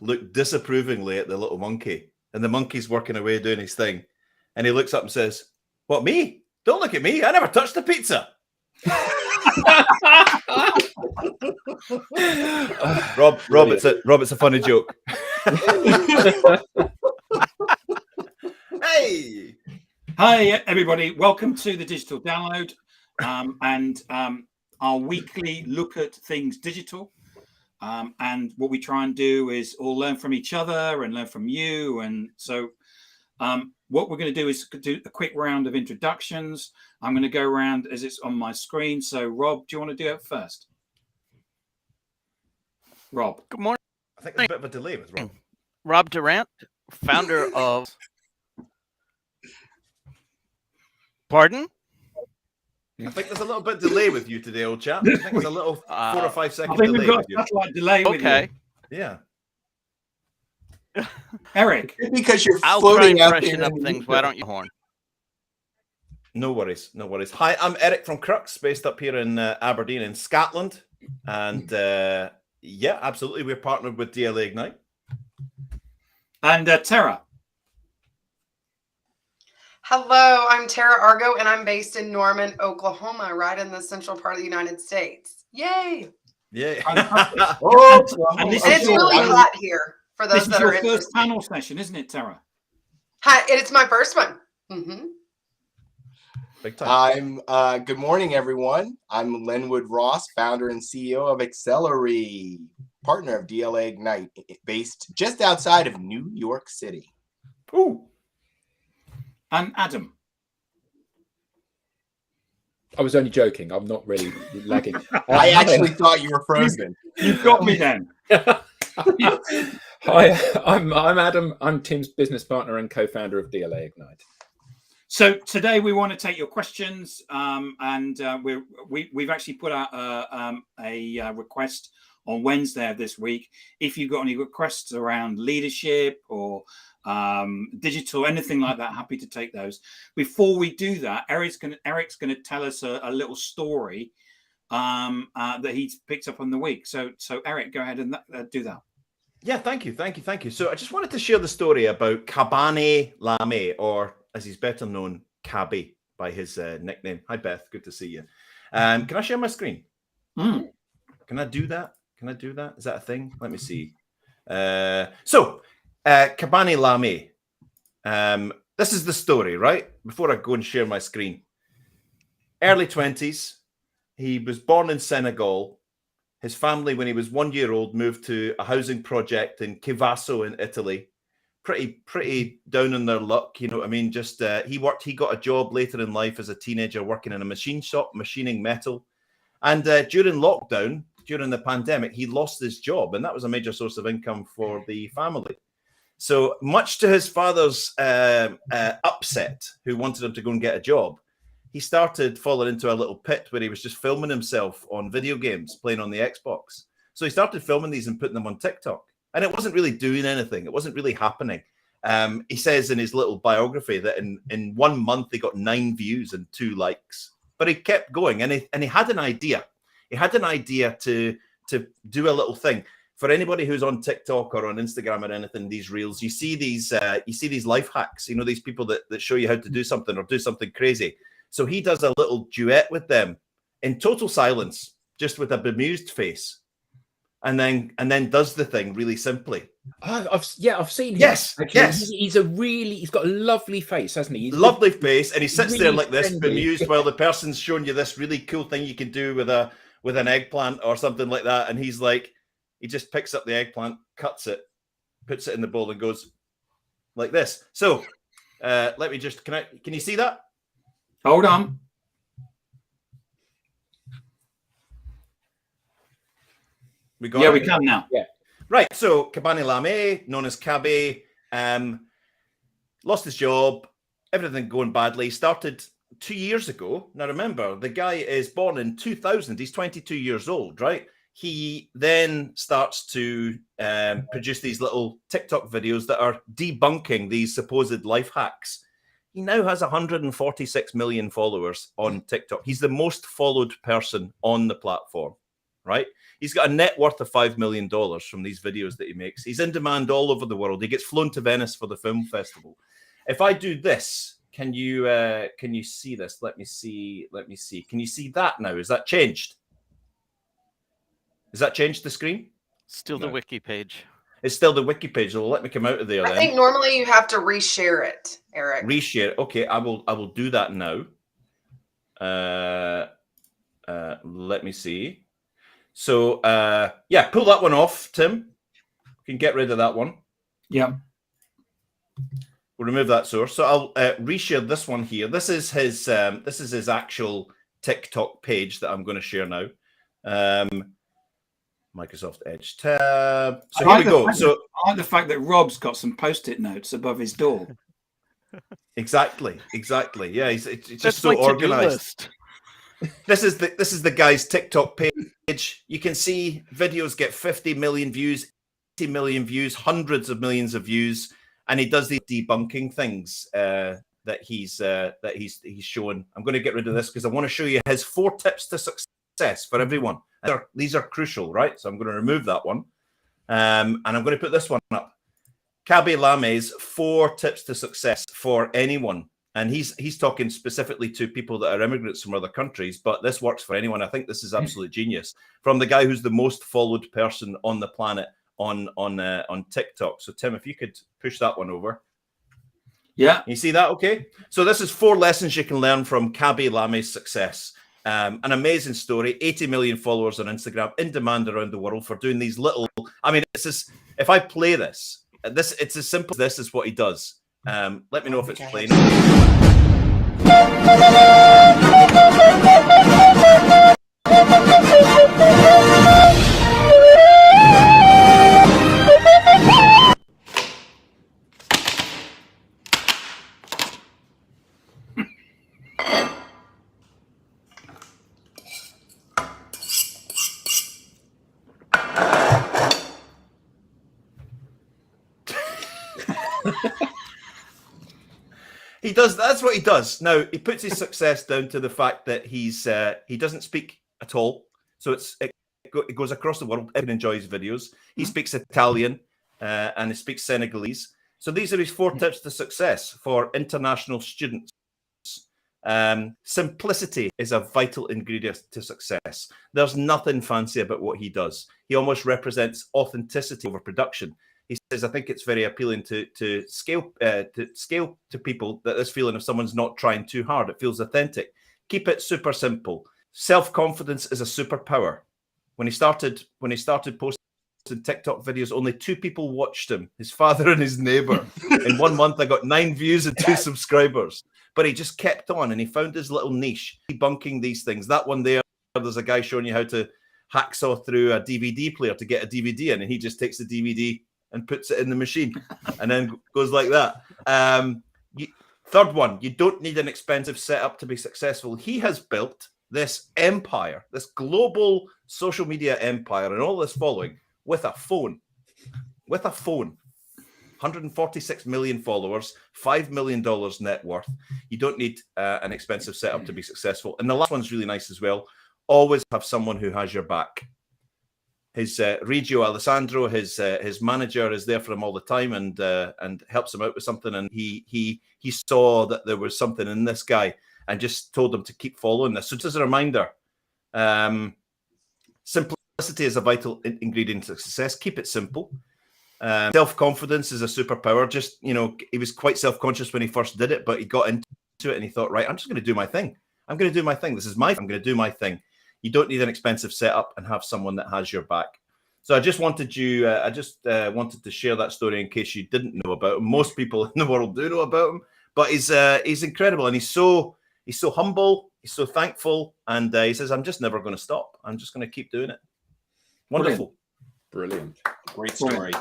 look disapprovingly at the little monkey, and the monkey's working away doing his thing, and he looks up and says, "What, me? Don't look at me. I never touched the pizza." Rob, it's a funny joke. Hey, hi everybody! Welcome to the Digital Download, and our weekly look at things digital. And what we try and do is all learn from each other and learn from you. And so, what we're going to do is do a quick round of introductions. I'm going to go around as it's on my screen. So, Rob, do you want to do it first? Rob. Good morning. I think there's a bit of a delay with Rob. Rob Durant, founder of... Pardon? I think there's a little bit delay with you today, old chap. I think there's a little 4 or 5 second I think delay we've with you. got a slight delay with Okay. you. Yeah. Eric. Because you're I'll try floating and out freshen there up things. Why don't you horn? No worries. Hi, I'm Eric from Crux, based up here in Aberdeen in Scotland. And yeah, absolutely. We're partnered with DLA Ignite. And Tara. Hello, I'm Tara Argo, and I'm based in Norman, Oklahoma, right in the central part of the United States. Yay! Yeah. And this And is it's really hot here for those this is that your are first interested. panel session, isn't it, Tara? Hi, it's my first one. Mm-hmm. Big time. Good morning, everyone. I'm Lenwood Ross, founder and CEO of Accelerate, partner of DLA Ignite, based just outside of New York City. Ooh. And Adam. I was only joking. I'm not really lagging. I actually thought you were frozen. You've got me then. Hi, I'm Adam. I'm Tim's business partner and co-founder of DLA Ignite. So today we want to take your questions, and we've actually put out a request on Wednesday of this week. If you've got any requests around leadership or digital, anything like that, happy to take those. Before we do that, Eric's going to tell us a little story that he's picked up on the week. So Eric, go ahead and do that. Yeah, thank you. So I just wanted to share the story about Kabane Lame, or as he's better known, Kabi by his nickname. Hi, Beth. Good to see you. Can I share my screen? Can I do that? Is that a thing? Let me see. Kabane Lame. This is the story, right? Before I go and share my screen. Early 20s. He was born in Senegal. His family, when he was 1 year old, moved to a housing project in Chivasso in Italy. Pretty down on their luck, you know what I mean? Just he got a job later in life as a teenager working in a machine shop, machining metal. And during lockdown, during the pandemic, he lost his job, and that was a major source of income for the family. So much to his father's upset, who wanted him to go and get a job, he started falling into a little pit where he was just filming himself on video games, playing on the Xbox. So he started filming these and putting them on TikTok. And it wasn't really doing anything. It wasn't really happening. He says in his little biography that in 1 month, he got 9 views and 2 likes. But he kept going, and he had an idea. He had an idea to do a little thing. For anybody who's on TikTok or on Instagram or anything, these reels, you see these life hacks. You know, these people that show you how to do something or do something crazy. So he does a little duet with them in total silence, just with a bemused face, and then does the thing really simply. I've seen him. Yes, actually. yes. He's got a lovely face, hasn't he? Lovely face, and he sits really there like this, friendly. bemused, while the person's showing you this really cool thing you can do with an eggplant or something like that, and he's like, he just picks up the eggplant, cuts it, puts it in the bowl, and goes like this. So let me just can you see that? Hold on. We got Yeah, it? we can now. Yeah. Right, so Kabane Lame, known as Kabi, lost his job, everything going badly, started 2 years ago. Now remember, the guy is born in 2000, he's 22 years old, right? He then starts to produce these little TikTok videos that are debunking these supposed life hacks. He now has 146 million followers on TikTok. He's the most followed person on the platform. right? He's got a net worth of $5 million from these videos that he makes. He's in demand all over the world. He gets flown to Venice for the film festival. If I do this, can you see this? Let me see. Can you see that now? Is that changed? Has that changed the screen? Still the wiki page. It's still the wiki page. So let me come out of there. I then. think normally you have to reshare it, Eric. Reshare. Okay, I will do that now. Let me see. So yeah, pull that one off, Tim. You can get rid of that one. Yeah. We'll remove that source. So I'll reshare this one here. This is his actual TikTok page that I'm going to share now. Microsoft Edge tab. So here we go. So I like the fact that Rob's got some post-it notes above his door. exactly. Yeah, it's just That's so my to-do organized. list. This is the guy's TikTok page. You can see videos get 50 million views, 80 million views, hundreds of millions of views, and he does these debunking things that he's showing. I'm going to get rid of this because I want to show you his 4 tips to success for everyone. These are crucial, right? So I'm going to remove that one, and I'm going to put this one up. Khaby Lame's 4 tips to success for anyone. And he's talking specifically to people that are immigrants from other countries, but this works for anyone. I think this is absolute genius from the guy who's the most followed person on the planet on TikTok. So Tim, if you could push that one over. Yeah. You see that? Okay. So this is 4 lessons you can learn from Khaby Lame's success. An amazing story. 80 million followers on Instagram, in demand around the world for doing these little. I mean, if I play this, it's as simple as this is what he does. Let me know if it's playing. He does. That's what he does. Now he puts his success down to the fact that he doesn't speak at all. So it goes across the world. Everyone enjoys videos. He speaks Italian and he speaks Senegalese. So these are his 4 tips to success for international students. Simplicity is a vital ingredient to success. There's nothing fancy about what he does. He almost represents authenticity over production. He says, I think it's very appealing to scale to people that this feeling of someone's not trying too hard. It feels authentic. Keep it super simple. Self-confidence is a superpower. When he started posting TikTok videos, only 2 people watched him, his father and his neighbor. In 1 month, I got 9 views and 2 subscribers. But he just kept on and he found his little niche, debunking these things. That one there's a guy showing you how to hacksaw through a DVD player to get a DVD in, and he just takes the DVD and puts it in the machine and then goes like that. Third one, you don't need an expensive setup to be successful. He has built this empire, this global social media empire and all this following with a phone. 146 million followers, $5 million net worth. You don't need an expensive setup to be successful. And the last one's really nice as well. Always have someone who has your back. His Regio Alessandro, his manager, is there for him all the time and helps him out with something. And he saw that there was something in this guy and just told him to keep following this. So just a reminder, simplicity is a vital ingredient to success. Keep it simple. Self-confidence is a superpower. Just, he was quite self-conscious when he first did it, but he got into it and he thought, right, I'm just going to do my thing. I'm going to do my thing. I'm going to do my thing. You don't need an expensive setup and have someone that has your back. So I just wanted wanted to share that story in case you didn't know about him. Most people in the world do know about him, but he's incredible and he's so humble. He's so thankful, and he says, "I'm just never going to stop. I'm just going to keep doing it." Wonderful, Brilliant. Great story.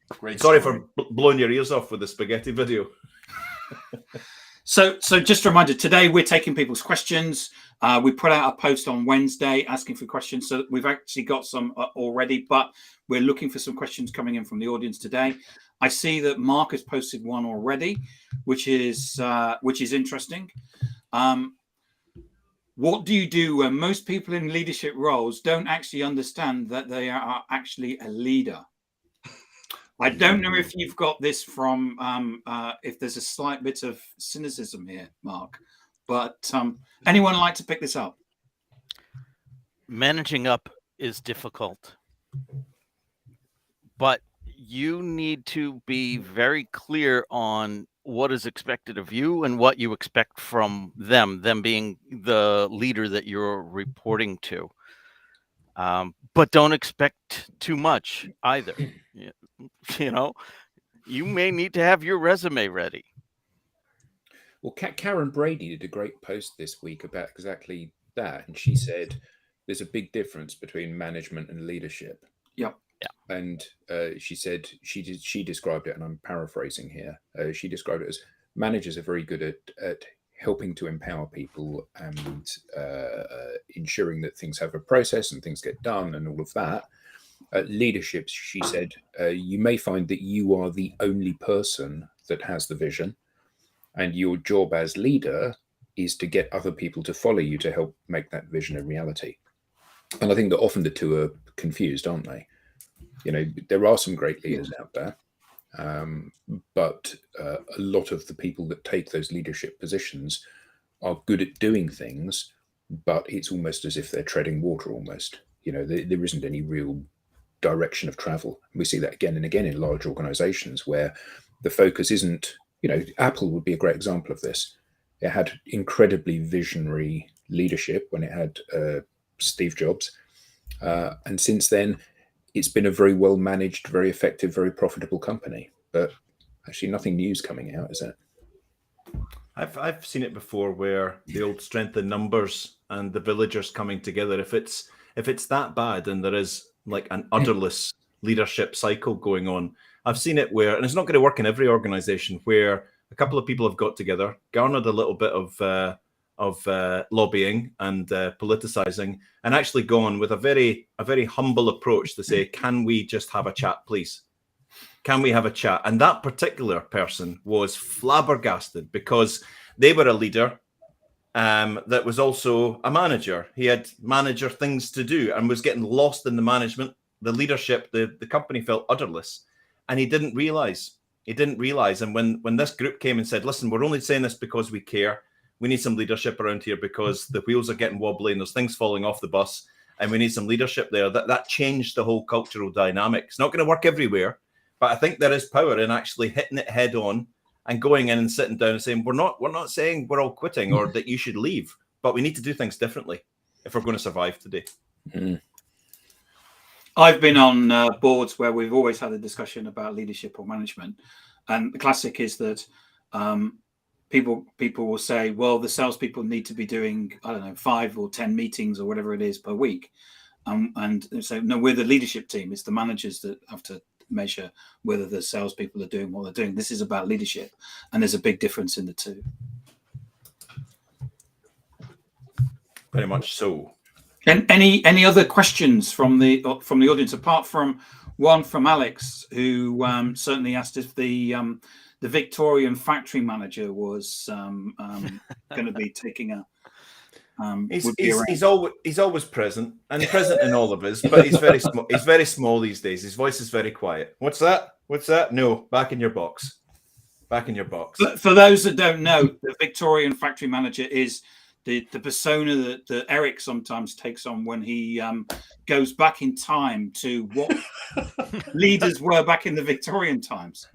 Great. Sorry story. for blowing your ears off with the spaghetti video. So just a reminder, today we're taking people's questions. We put out a post on Wednesday asking for questions. So we've actually got some already, but we're looking for some questions coming in from the audience today. I see that Mark has posted one already, which is interesting. What do you do when most people in leadership roles don't actually understand that they are actually a leader? I don't know if you've got this from, if there's a slight bit of cynicism here, Mark, but anyone like to pick this up? Managing up is difficult, but you need to be very clear on what is expected of you and what you expect from them being the leader that you're reporting to. But don't expect too much either. You know, you may need to have your resume ready. Well, Karen Brady did a great post this week about exactly that. And she said there's a big difference between management and leadership. Yep. Yeah. And she said she described it, and I'm paraphrasing here. She described it as managers are very good at helping to empower people and ensuring that things have a process and things get done and all of that. Leadership, she said, you may find that you are the only person that has the vision, and your job as leader is to get other people to follow you to help make that vision a reality. And I think that often the two are confused, aren't they? You know, there are some great leaders out there, but a lot of the people that take those leadership positions are good at doing things, but it's almost as if they're treading water almost. You know, there isn't any real direction of travel. We see that again and again in large organizations where the focus isn't, you know, Apple would be a great example of this. It had incredibly visionary leadership when it had Steve Jobs. And since then, it's been a very well managed, very effective, very profitable company. But actually nothing new's coming out, is it? I've seen it before where the old strength in numbers and the villagers coming together. If it's that bad and there is like an udderless leadership cycle going on, I've seen it where, and it's not going to work in every organization, where a couple of people have got together, garnered a little bit of lobbying and politicizing, and actually gone with a very humble approach to say, can we just have a chat, please? Can we have a chat? And that particular person was flabbergasted because they were a leader that was also a manager. He had manager things to do and was getting lost in the management, the leadership. The company felt udderless, and he didn't realize. And when this group came and said, listen, we're only saying this because we care. We need some leadership around here because the wheels are getting wobbly and there's things falling off the bus, and we need some leadership there. That changed the whole cultural dynamic. It's not going to work everywhere, but I think there is power in actually hitting it head on and going in and sitting down and saying, we're not saying we're all quitting or that you should leave, but we need to do things differently if we're going to survive today. Mm. I've been on boards where we've always had a discussion about leadership or management, and the classic is that people will say, well, the salespeople need to be doing, I don't know, 5 or 10 meetings or whatever it is per week, and so no, we're the leadership team. It's the managers that have to measure whether the salespeople are doing what they're doing. This is about leadership, and there's a big difference in the two. Very much so. And any other questions from the audience, apart from one from Alex, who certainly asked if the Victorian factory manager was going to be taking a. He's always present and present in all of us, but he's very small. He's very small these days. His voice is very quiet. What's that? No, back in your box. Back in your box. For those that don't know, the Victorian factory manager is the persona that Eric sometimes takes on when he goes back in time to what leaders were back in the Victorian times.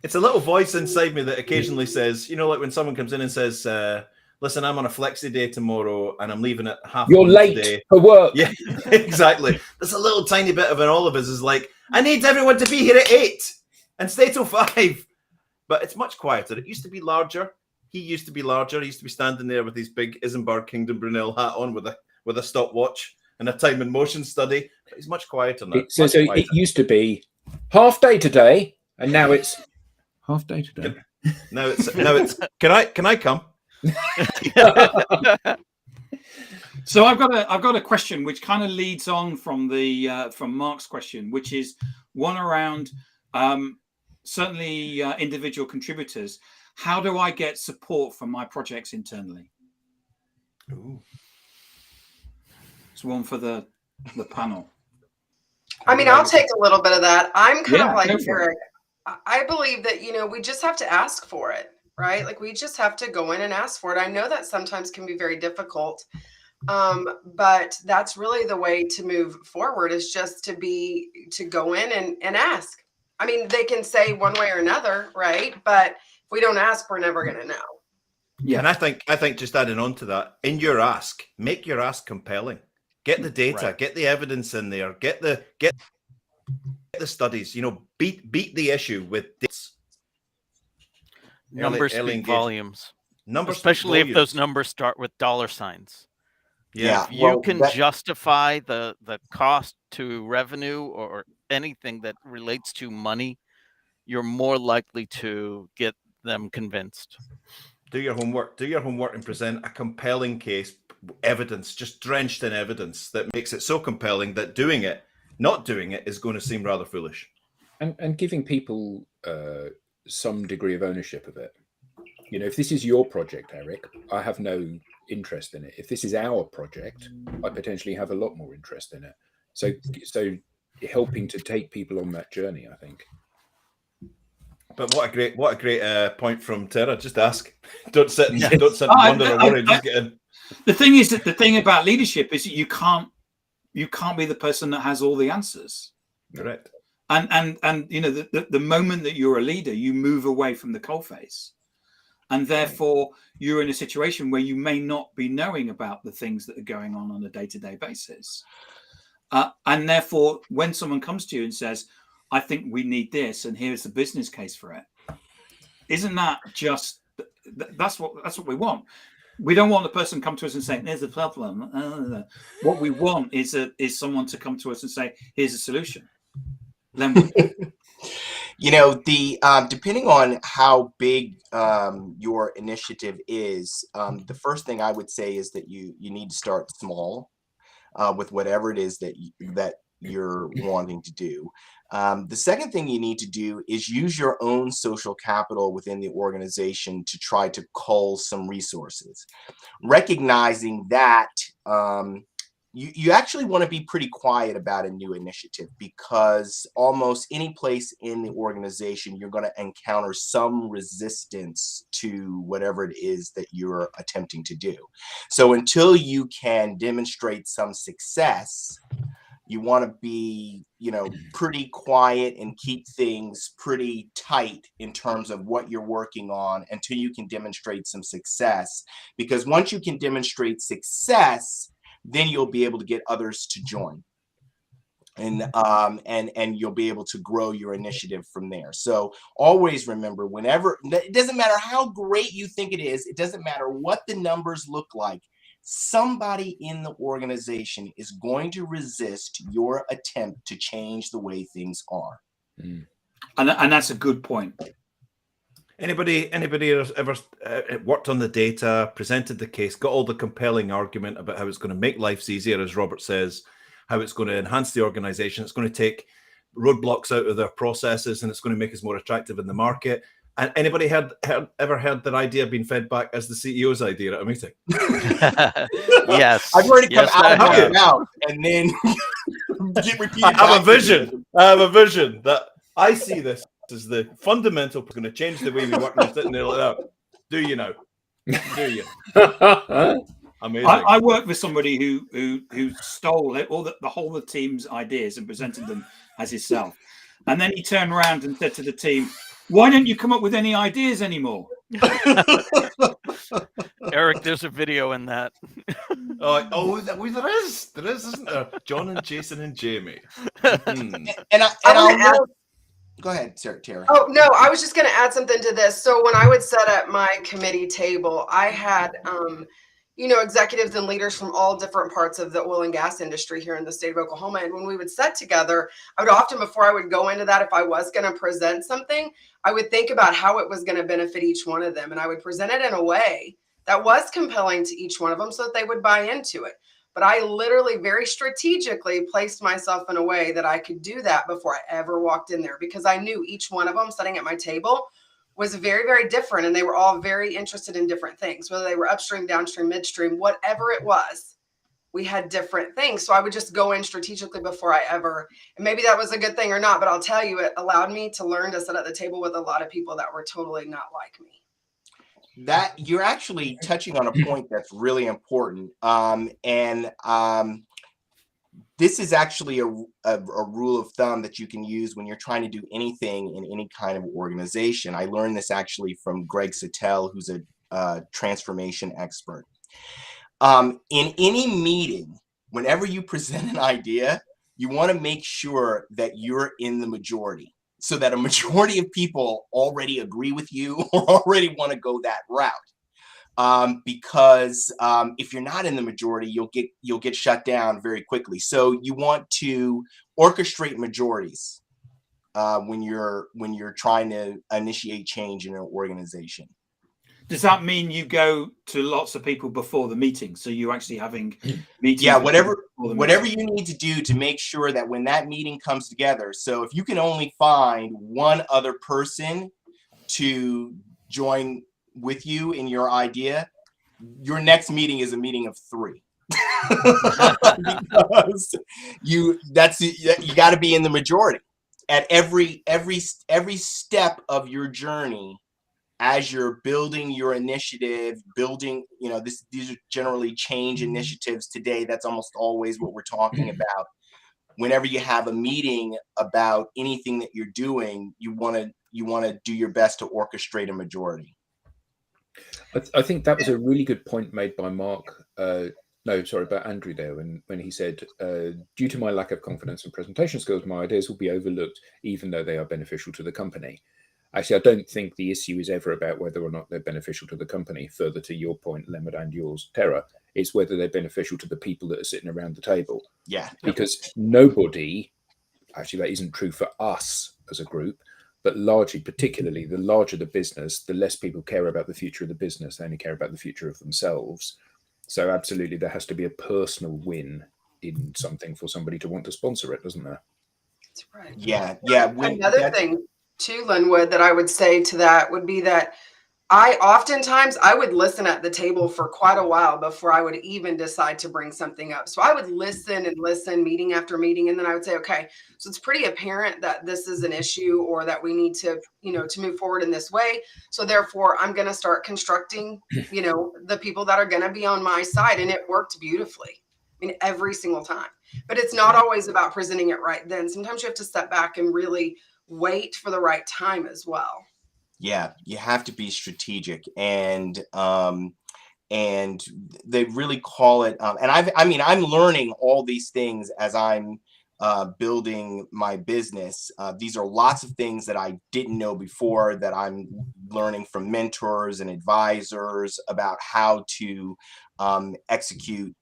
It's a little voice inside me that occasionally says, you know, like when someone comes in and says, listen, I'm on a flexi day tomorrow and I'm leaving at half. You're late today for work. Yeah, exactly. There's a little tiny bit of it. All of us is like, I need everyone to be here at 8 and stay till 5. But it's much quieter. It used to be larger. He used to be larger. He used to be standing there with his big Isambard Kingdom Brunel hat on with a stopwatch and a time and motion study. But he's much quieter now. So it used to be half day today, and now it's half day today. Now it's can I come? So I've got a question which kind of leads on from the from Mark's question, which is one around certainly individual contributors. How do I get support from my projects internally? Ooh. It's one for the panel. I mean, I'll take a little bit of that. I'm kind Yeah, of like go for it. Eric. I believe that, we just have to ask for it, right? Like we just have to go in and ask for it. I know that sometimes can be very difficult. But that's really the way to move forward, is just to go in and ask. I mean, they can say one way or another, right? But if we don't ask, we're never going to know. Yeah. And I think just adding on to that, in your ask, make your ask compelling. Get the data, Right. get the evidence in there, get the studies. Beat the issue with dates. Numbers early speak engagement. volumes, Numbers speak especially if those volumes. numbers start with dollar signs. Yeah. If you can justify the cost to revenue or anything that relates to money, you're more likely to get them convinced. Do your homework and present a compelling case, evidence, just drenched in evidence that makes it so compelling that not doing it is going to seem rather foolish. And giving people some degree of ownership of it. If this is your project, Eric, I have no interest in it. If this is our project, I potentially have a lot more interest in it. So helping to take people on that journey, I think. But what a great point from Tara. Just ask. Don't sit and wonder or worry. Just get in. The thing is that the thing about leadership is you can't be the person that has all the answers. Correct. And the moment that you're a leader, you move away from the coalface. And therefore, you're in a situation where you may not be knowing about the things that are going on a day-to-day basis. And therefore, when someone comes to you and says, I think we need this, and here's the business case for it, isn't that just that's what we want? We don't want the person to come to us and say, there's a problem. What we want is someone to come to us and say, here's a solution. Then depending on how big your initiative is, the first thing I would say is that you need to start small with whatever it is that you're wanting to do. The second thing you need to do is use your own social capital within the organization to try to cull some resources, recognizing that you actually want to be pretty quiet about a new initiative, because almost any place in the organization, you're going to encounter some resistance to whatever it is that you're attempting to do. So until you can demonstrate some success, you want to be, pretty quiet and keep things pretty tight in terms of what you're working on until you can demonstrate some success. Because once you can demonstrate success, then you'll be able to get others to join, and you'll be able to grow your initiative from there. So always remember, whenever, it doesn't matter how great you think it is, it doesn't matter what the numbers look like, somebody in the organization is going to resist your attempt to change the way things are. And that's a good point. Anybody has ever worked on the data, presented the case, got all the compelling argument about how it's going to make lives easier, as Robert says, how it's going to enhance the organization, it's going to take roadblocks out of their processes, and it's going to make us more attractive in the market. And anybody ever heard that idea being fed back as the CEO's idea at a meeting? Yes. I've heard it come Yes, out I of have. your mouth and then get repeated. I have a vision that I see this as the fundamental going to change the way we work. And sitting there like that. Do you know? Do you? Amazing. I worked with somebody who stole it, all the whole of the team's ideas and presented them as himself, and then he turned around and said to the team, "Why don't you come up with any ideas anymore?" Eric, there's a video in that. There is, isn't there? John and Jason and Jamie. I'll know. Go ahead, Tara. Oh, no, I was just going to add something to this. So when I would set up my committee table, I had, executives and leaders from all different parts of the oil and gas industry here in the state of Oklahoma. And when we would sit together, I would often, before I would go into that, if I was going to present something, I would think about how it was going to benefit each one of them. And I would present it in a way that was compelling to each one of them so that they would buy into it. But I literally very strategically placed myself in a way that I could do that before I ever walked in there, because I knew each one of them sitting at my table was very, very different. And they were all very interested in different things, whether they were upstream, downstream, midstream, whatever it was. We had different things. So I would just go in strategically before I ever, and maybe that was a good thing or not, but I'll tell you, it allowed me to learn to sit at the table with a lot of people that were totally not like me. That you're actually touching on a point that's really important. This is actually a rule of thumb that you can use when you're trying to do anything in any kind of organization. I learned this actually from Greg Sattel, who's a transformation expert. In any meeting, whenever you present an idea, you want to make sure that you're in the majority, so that a majority of people already agree with you or already want to go that route. Because if you're not in the majority, you'll get shut down very quickly. So you want to orchestrate majorities when you're trying to initiate change in an organization. Does that mean you go to lots of people before the meeting? So you're actually having meetings? Yeah, whatever you need to do to make sure that when that meeting comes together. So if you can only find one other person to join with you in your idea, your next meeting is a meeting of 3. Because you got to be in the majority at every step of your journey. As you're building your initiative, these are generally change initiatives today. That's almost always what we're talking about. Whenever you have a meeting about anything that you're doing, you want to do your best to orchestrate a majority. I think that was a really good point made by Mark. About Andrew there, when he said, due to my lack of confidence and presentation skills, my ideas will be overlooked, even though they are beneficial to the company. Actually, I don't think the issue is ever about whether or not they're beneficial to the company. Further to your point, Leonard, and yours, Tara, it's whether they're beneficial to the people that are sitting around the table. Yeah. Because nobody, actually that isn't true for us as a group, but largely, particularly the larger the business, the less people care about the future of the business. They only care about the future of themselves. So absolutely, there has to be a personal win in something for somebody to want to sponsor it, doesn't there? That's right. Yeah. Another thing too, Linwood, that I would say to that would be that I would listen at the table for quite a while before I would even decide to bring something up. So I would listen and listen meeting after meeting. And then I would say, okay, so it's pretty apparent that this is an issue or that we need to, to move forward in this way. So therefore I'm going to start constructing, the people that are going to be on my side. And it worked beautifully. I mean, every single time, but it's not always about presenting it right then. Sometimes you have to step back and really wait for the right time as well. Yeah, you have to be strategic, and they really call it. I'm learning all these things as I'm building my business. These are lots of things that I didn't know before that I'm learning from mentors and advisors about how to execute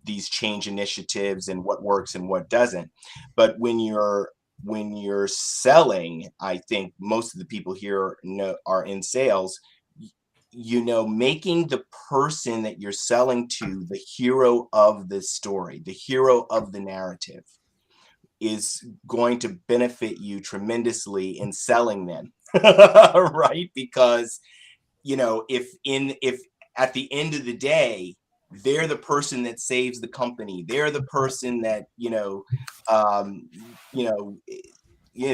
these change initiatives and what works and what doesn't. But when you're selling, I think most of the people here are in sales, making the person that you're selling to the hero of the story, the hero of the narrative, is going to benefit you tremendously in selling them. Right? Because, if at the end of the day, they're the person that saves the company, they're the person that,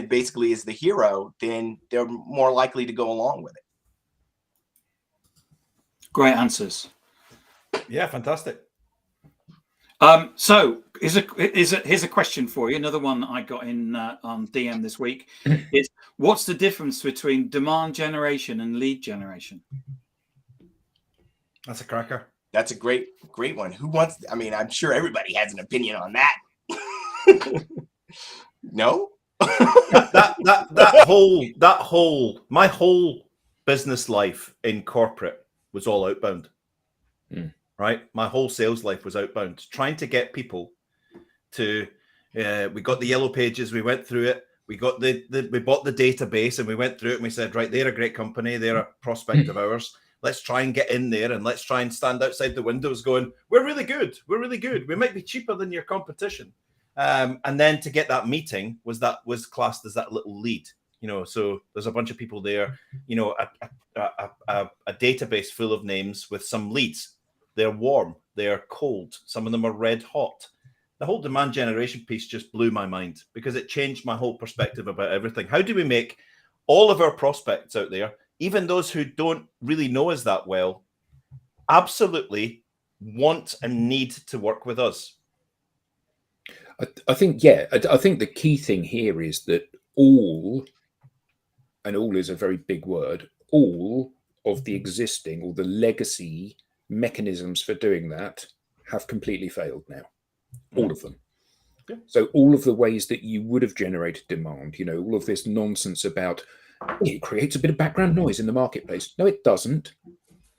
basically is the hero, then they're more likely to go along with it. Great answers. Yeah, fantastic. So here's a question for you. Another one that I got in on DM this week is, what's the difference between demand generation and lead generation? That's a cracker. That's a great one. Who wants? I mean, I'm sure everybody has an opinion on that. No. My whole business life in corporate was all outbound. Right, my whole sales life was outbound, trying to get people to. We got the yellow pages, we went through it. We got we bought the database, and we went through it, and we said, right, they're a great company, they're a prospect of ours. Let's try and get in there, and let's try and stand outside the windows going, we're really good. We might be cheaper than your competition. And then to get that meeting was classed as that little lead. So there's a bunch of people there, a database full of names with some leads. They're warm, they're cold, some of them are red hot. The whole demand generation piece just blew my mind because it changed my whole perspective about everything. How do we make all of our prospects out there, even those who don't really know us that well, absolutely want and need to work with us? I think the key thing here is that all, and all is a very big word, all of the existing or the legacy mechanisms for doing that have completely failed now. All of them. Yeah. So all of the ways that you would have generated demand, all of this nonsense about it creates a bit of background noise in the marketplace. No, it doesn't.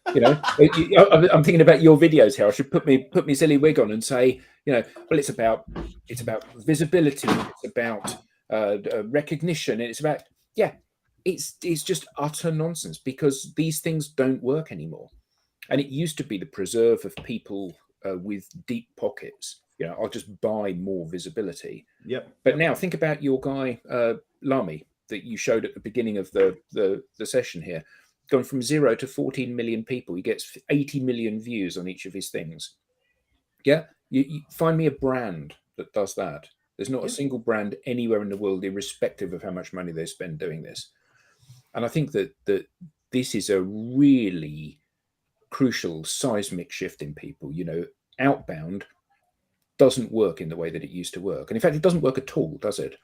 I'm thinking about your videos here. I should put me silly wig on and say, well, it's about visibility, it's about recognition, and it's about it's just utter nonsense because these things don't work anymore. And it used to be the preserve of people with deep pockets. I'll just buy more visibility. Yep. But now think about your guy Lamy that you showed at the beginning of the session here. Gone from 0 to 14 million people. He gets 80 million views on each of his things. Yeah, you find me a brand that does that. There's not a single brand anywhere in the world, irrespective of how much money they spend doing this. And I think that this is a really crucial seismic shift in people. Outbound doesn't work in the way that it used to work. And in fact, it doesn't work at all, does it?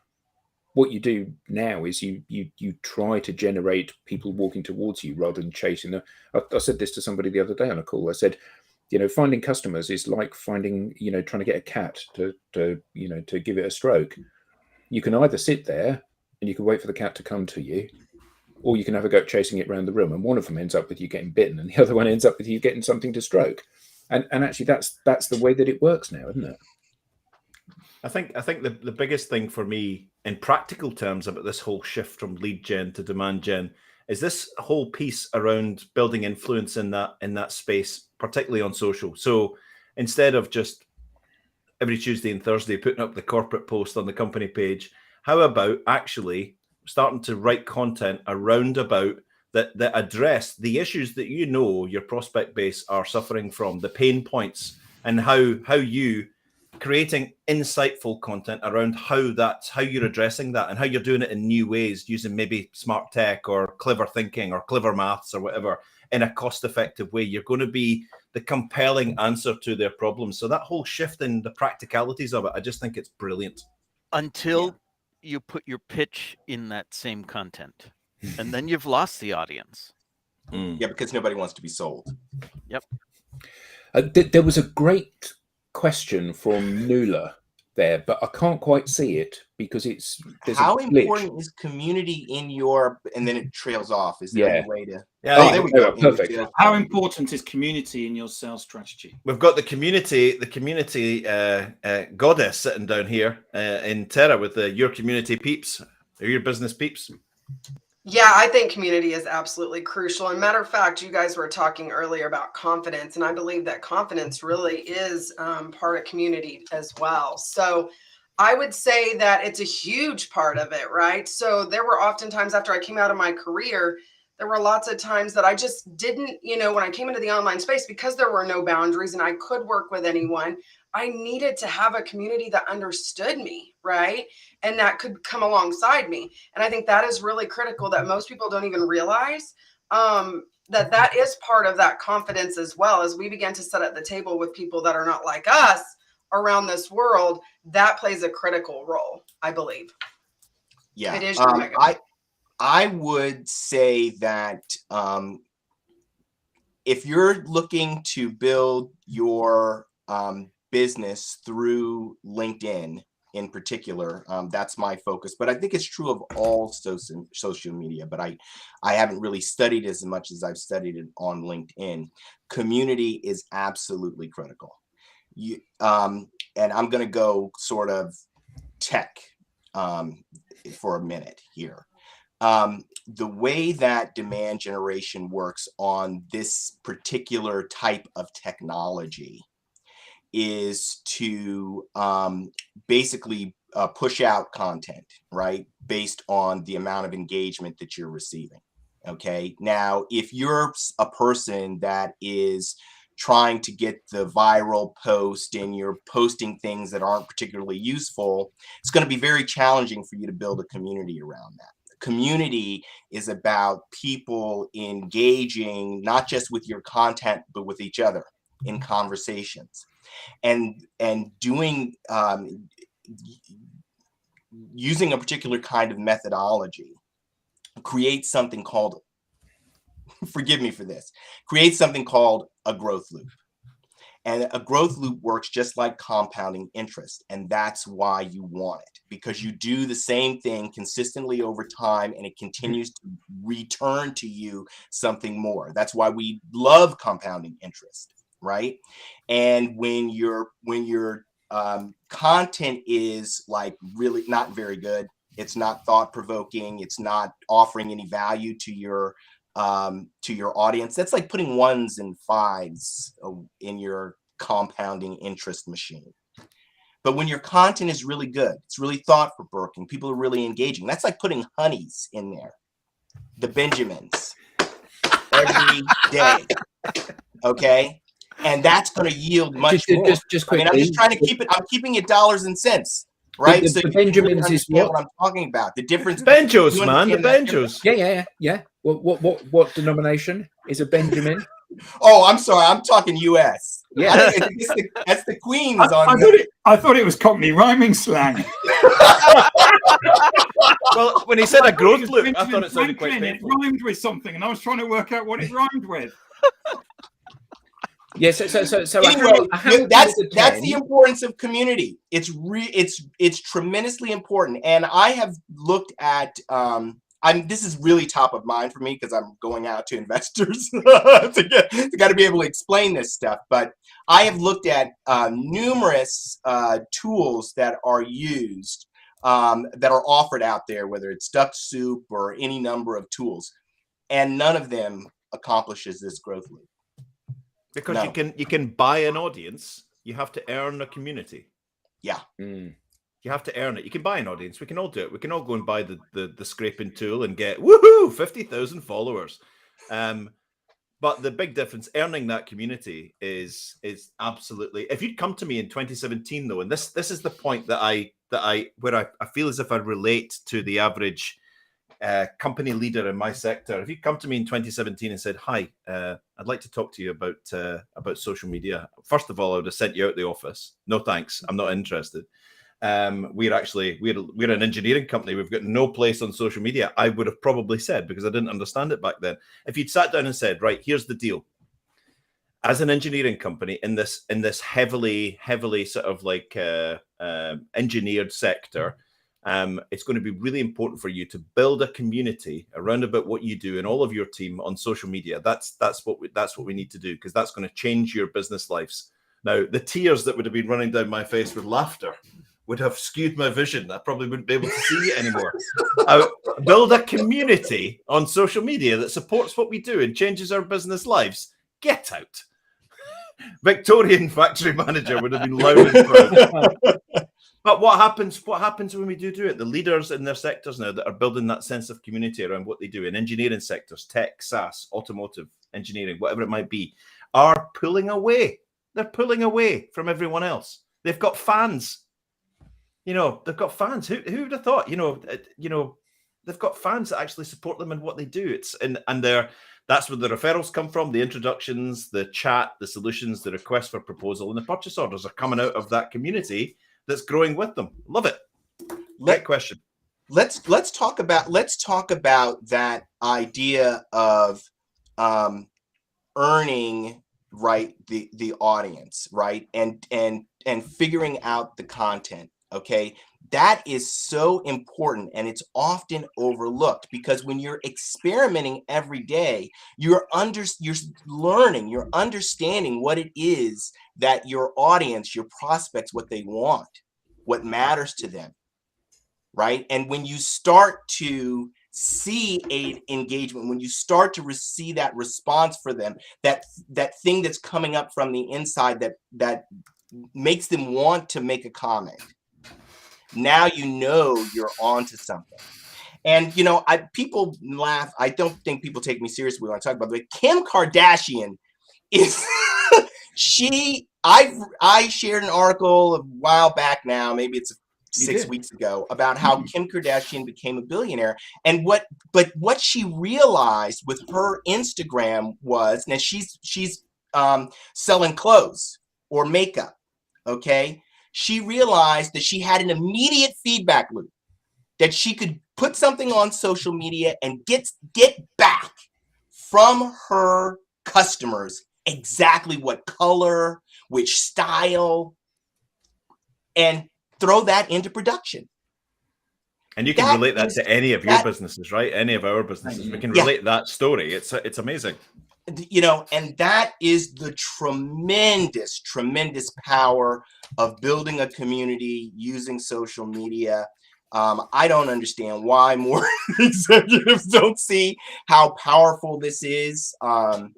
What you do now is you try to generate people walking towards you rather than chasing them. I said this to somebody the other day on a call. I said, finding customers is like finding, trying to get a cat to give it a stroke. You can either sit there and you can wait for the cat to come to you, or you can have a go at chasing it around the room. And one of them ends up with you getting bitten, and the other one ends up with you getting something to stroke. And actually, that's the way that it works now, isn't it? I think the biggest thing for me in practical terms about this whole shift from lead gen to demand gen is this whole piece around building influence in that space, particularly on social. So instead of just every Tuesday and Thursday putting up the corporate post on the company page, how about actually starting to write content around about that address the issues that your prospect base are suffering from, the pain points, and how you creating insightful content around how you're addressing that and how you're doing it in new ways using maybe smart tech or clever thinking or clever maths or whatever in a cost-effective way. You're going to be the compelling answer to their problems. So that whole shift in the practicalities of it, I just think it's brilliant. Until you put your pitch in that same content, and then you've lost the audience. Yeah, because nobody wants to be sold. Yep. There was a great question from Nuala there, but I can't quite see it because there's how a glitch. Important is community in your, and then it trails off. Is there any way to? Yeah, there we go. Perfect. How important is community in your sales strategy? We've got the community goddess sitting down here in Terra with your community peeps, or your business peeps. Yeah, I think community is absolutely crucial. And matter of fact, you guys were talking earlier about confidence, and I believe that confidence really is part of community as well. So I would say that it's a huge part of it, right? So there were oftentimes after I came out of my career, there were lots of times that I just didn't, when I came into the online space, because there were no boundaries and I could work with anyone, I needed to have a community that understood me, right? And that could come alongside me. And I think that is really critical that most people don't even realize that is part of that confidence as well. As we begin to sit at the table with people that are not like us around this world, that plays a critical role, I believe. Yeah, it is. I would say that if you're looking to build your business through LinkedIn in particular, that's my focus. But I think it's true of all social media, but I haven't really studied as much as I've studied it on LinkedIn. Community is absolutely critical. And I'm going to go sort of tech for a minute here. The way that demand generation works on this particular type of technology is to basically push out content, right, based on the amount of engagement that you're receiving. Okay. Now, if you're a person that is trying to get the viral post and you're posting things that aren't particularly useful, it's going to be very challenging for you to build a community around that. Community is about people engaging not just with your content, but with each other in conversations, and doing using a particular kind of methodology. Create something called, forgive me for this, create something called a growth loop. And a growth loop works just like compounding interest. And that's why you want it, because you do the same thing consistently over time and it continues to return to you something more. That's why we love compounding interest, right? And when your content is like really not very good, it's not thought-provoking, it's not offering any value to your audience, that's like putting ones and fives in your compounding interest machine. But when your content is really good, it's really thought-provoking, people are really engaging, that's like putting honeys in there, the Benjamins, every day. Okay, and that's going to yield much more. Just quickly, I mean, I'm just trying to keep it, I'm keeping it dollars and cents, right? The So you Benjamins is what I'm talking about. The difference. Benjos, you man, the understand that difference? Benjos. Yeah. What denomination is a Benjamin? Oh, I'm sorry. I'm talking U.S. Yeah. I think that's the Queens on. I thought it was Cockney rhyming slang. Well, when he said a growth loop, I thought it sounded quite Franklin, painful. it rhymed with something, and I was trying to work out what it rhymed with. Yes. So Anyway, that's the 10. importance of community. It's tremendously important, and I have looked at. This is really top of mind for me because I'm going out to investors to got to be able to explain this stuff. But I have looked at numerous tools that are used, that are offered out there, whether it's DuckSoup or any number of tools, and none of them accomplishes this growth loop. Because No. you can buy an audience, you have to earn a community. Yeah. You have to earn it. You can buy an audience. We can all do it. We can all go and buy the scraping tool and get woohoo 50,000 followers. But the big difference, earning that community is absolutely. If you'd come to me in 2017 though, and this is the point that I feel as if I relate to the average company leader in my sector. If you come to me in 2017 and said, "Hi, I'd like to talk to you about social media," first of all, I would have sent you out the office. No thanks, I'm not interested. We're an engineering company. We've got no place on social media. I would have probably said, because I didn't understand it back then. If you'd sat down and said, right, here's the deal. As an engineering company in this heavily sort of like engineered sector, it's going to be really important for you to build a community around about what you do and all of your team on social media. That's what we need to do, because that's going to change your business lives. Now, the tears that would have been running down my face with laughter would have skewed my vision. I probably wouldn't be able to see it anymore. Build a community on social media that supports what we do and changes our business lives. Get out. Victorian factory manager would have been loud and proud. But what happens when we do it? The leaders in their sectors now that are building that sense of community around what they do in engineering sectors, tech, SaaS, automotive, engineering, whatever it might be, are pulling away. They're pulling away from everyone else. They've got fans. They've got fans. Who would have thought? They've got fans that actually support them in what they do. That's where the referrals come from, the introductions, the chat, the solutions, the requests for proposal, and the purchase orders are coming out of that community that's growing with them. Love it. Great question. Let's talk about that idea of earning, right, the audience, right, and figuring out the content. Okay, that is so important, and it's often overlooked, because when you're experimenting every day, you're learning, you're understanding what it is that your audience, your prospects, what they want, what matters to them, right? And when you start to see a engagement, when you start to see that response for them, that thing that's coming up from the inside that makes them want to make a comment, now you know you're onto something. And you know, people laugh. I don't think people take me seriously when I talk about it. Kim Kardashian is I shared an article a while back now, maybe it's 6 weeks ago, about how Kim Kardashian became a billionaire. And what she realized with her Instagram was, now she's selling clothes or makeup. Okay. She realized that she had an immediate feedback loop, that she could put something on social media and get back from her customers exactly what color, which style, and throw that into production. And you can relate that to any of your businesses, right? Any of our businesses. We can relate that story. It's amazing. You know, and that is the tremendous, tremendous power of building a community using social media. I don't understand why more executives don't see how powerful this is. But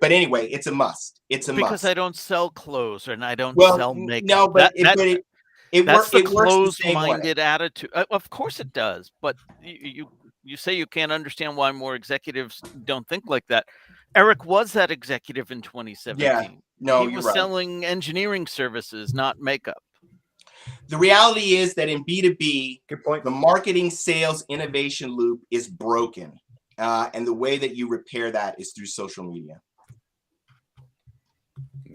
anyway, it's a must. It's a must. Because I don't sell clothes and I don't sell makeup. No, but that's the it works the same way. closed-minded attitude. Of course it does, but you say you can't understand why more executives don't think like that. Eric was that executive in 2017. Yeah, no, he was selling engineering services, not makeup. The reality is that in B2B, the marketing, sales, innovation loop is broken. And the way that you repair that is through social media.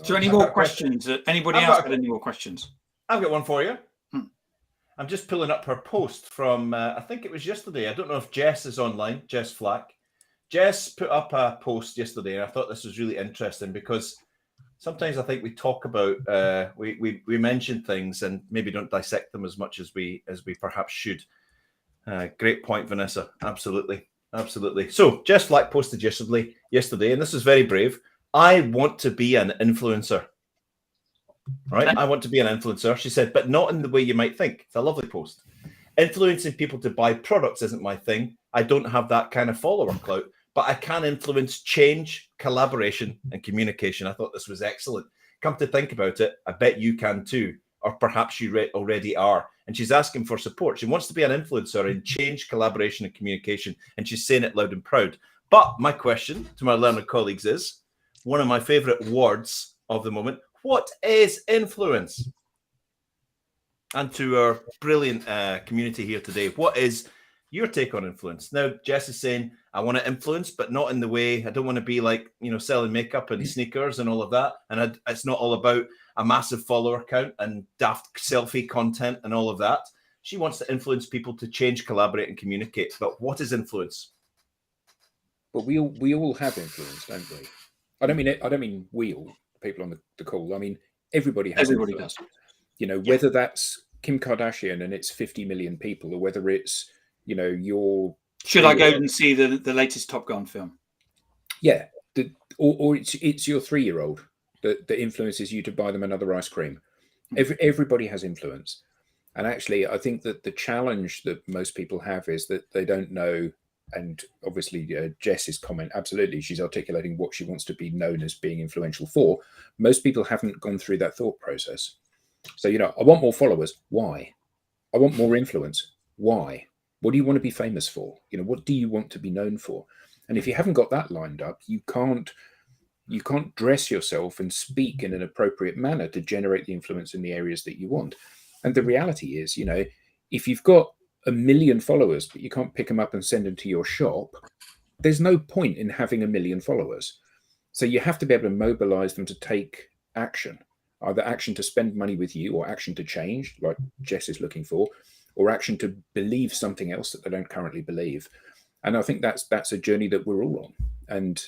So any more questions? Anybody else got any more questions? I've got one for you. I'm just pulling up her post from, I think it was yesterday. I don't know if Jess is online, Jess Flack. Jess put up a post yesterday, and I thought this was really interesting because sometimes I think we talk about, we mention things and maybe don't dissect them as much as we perhaps should. Great point, Vanessa. Absolutely. Absolutely. So Jess Flack posted yesterday, and this is very brave. I want to be an influencer. Right? I want to be an influencer. She said, but not in the way you might think. It's a lovely post. Influencing people to buy products isn't my thing. I don't have that kind of follower clout, but I can influence change, collaboration, and communication. I thought this was excellent. Come to think about it, I bet you can too, or perhaps you already are. And she's asking for support. She wants to be an influencer in change, collaboration, and communication, and she's saying it loud and proud. But my question to my learner colleagues is, one of my favorite words of the moment, what is influence? And to our brilliant community here today, what is your take on influence? Now, Jess is saying, I want to influence, but not in the way, I don't want to be like, selling makeup and sneakers and all of that. And it's not all about a massive follower count and daft selfie content and all of that. She wants to influence people to change, collaborate, and communicate. But what is influence? But we all have influence, don't we? I don't mean we all, people on the call. I mean, everybody does. Whether that's Kim Kardashian and it's 50 million people, or whether it's, your... Should I go and see the latest Top Gun film? Yeah. Or it's your 3-year-old that influences you to buy them another ice cream. Everybody has influence. And actually, I think that the challenge that most people have is that they don't know. And obviously, Jess's comment, absolutely, she's articulating what she wants to be known as being influential for. Most people haven't gone through that thought process. So, I want more followers. Why? I want more influence. Why? What do you want to be famous for? What do you want to be known for? And if you haven't got that lined up, you can't dress yourself and speak in an appropriate manner to generate the influence in the areas that you want. And the reality is, if you've got 1 million followers, but you can't pick them up and send them to your shop, there's no point in having 1 million followers. So you have to be able to mobilize them to take action, either action to spend money with you or action to change, like Jess is looking for, or action to believe something else that they don't currently believe. And I think that's a journey that we're all on. And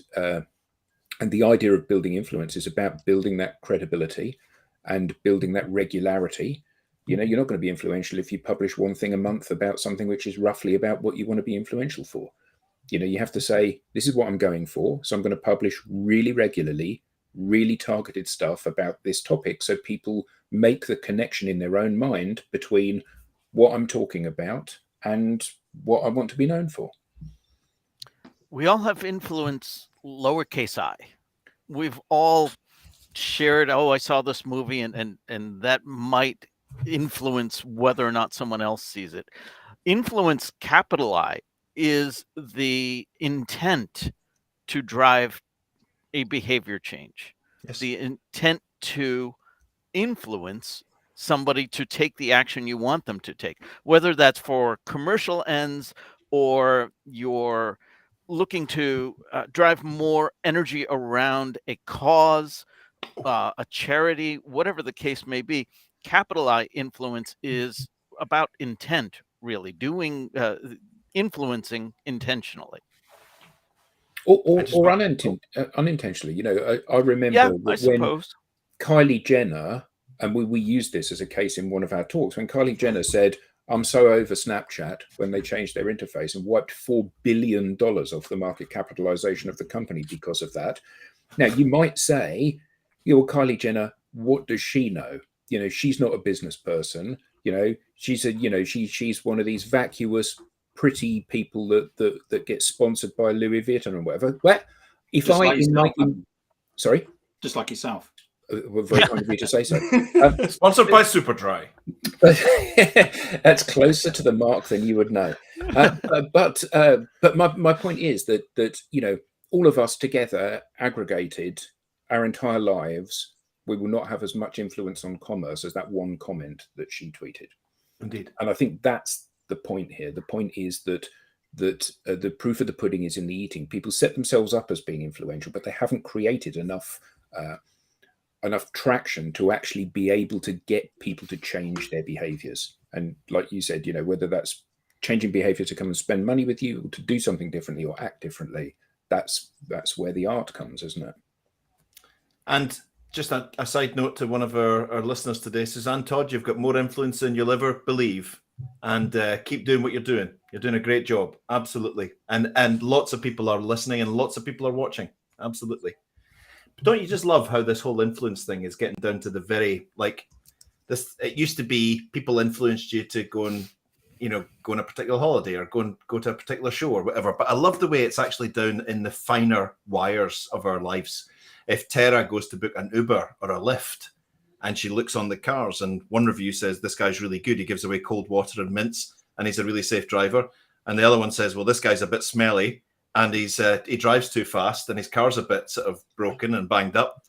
the idea of building influence is about building that credibility and building that regularity. You're not going to be influential if you publish one thing a month about something which is roughly about what you want to be influential for. You have to say, this is what I'm going for. So I'm going to publish really regularly, really targeted stuff about this topic, so people make the connection in their own mind between what I'm talking about and what I want to be known for. We all have influence, lowercase I. We've all shared, I saw this movie, and that might influence whether or not someone else sees it. Influence, capital I, is the intent to drive a behavior change. Yes. The intent to influence somebody to take the action you want them to take, whether that's for commercial ends or you're looking to drive more energy around a cause, a charity, whatever the case may be. Capital I influence is about intent, really doing influencing intentionally. Or unintentionally. You know, I remember Yeah, that I when suppose. Kylie Jenner, and we used this as a case in one of our talks, when Kylie Jenner said, "I'm so over Snapchat," when they changed their interface and wiped $4 billion off the market capitalization of the company because of that. Now, you might say, Kylie Jenner, what does she know? You know, she's not a business person. You know, she's she's one of these vacuous, pretty people that get sponsored by Louis Vuitton and whatever. Well, if Just I like in my yourself, sorry, just like yourself. very kind of you to say so. Sponsored by Superdry. That's closer to the mark than you would know. But my point is that all of us together, aggregated, our entire lives, we will not have as much influence on commerce as that one comment that she tweeted. Indeed. And I think that's the point here. The point is that the proof of the pudding is in the eating. People set themselves up as being influential, but they haven't created enough traction to actually be able to get people to change their behaviors. And like you said, whether that's changing behavior to come and spend money with you, or to do something differently or act differently, that's where the art comes, isn't it? And just a side note to one of our listeners today, Suzanne Todd, you've got more influence than you'll ever believe. And keep doing what you're doing. You're doing a great job. Absolutely. And lots of people are listening and lots of people are watching. Absolutely. But don't you just love how this whole influence thing is getting down to the very, like, this? It used to be people influenced you to go and, go on a particular holiday or go to a particular show or whatever. But I love the way it's actually down in the finer wires of our lives. If Tara goes to book an Uber or a Lyft and she looks on the cars and one review says, this guy's really good, he gives away cold water and mints and he's a really safe driver. And the other one says, well, this guy's a bit smelly and he drives too fast and his car's a bit sort of broken and banged up.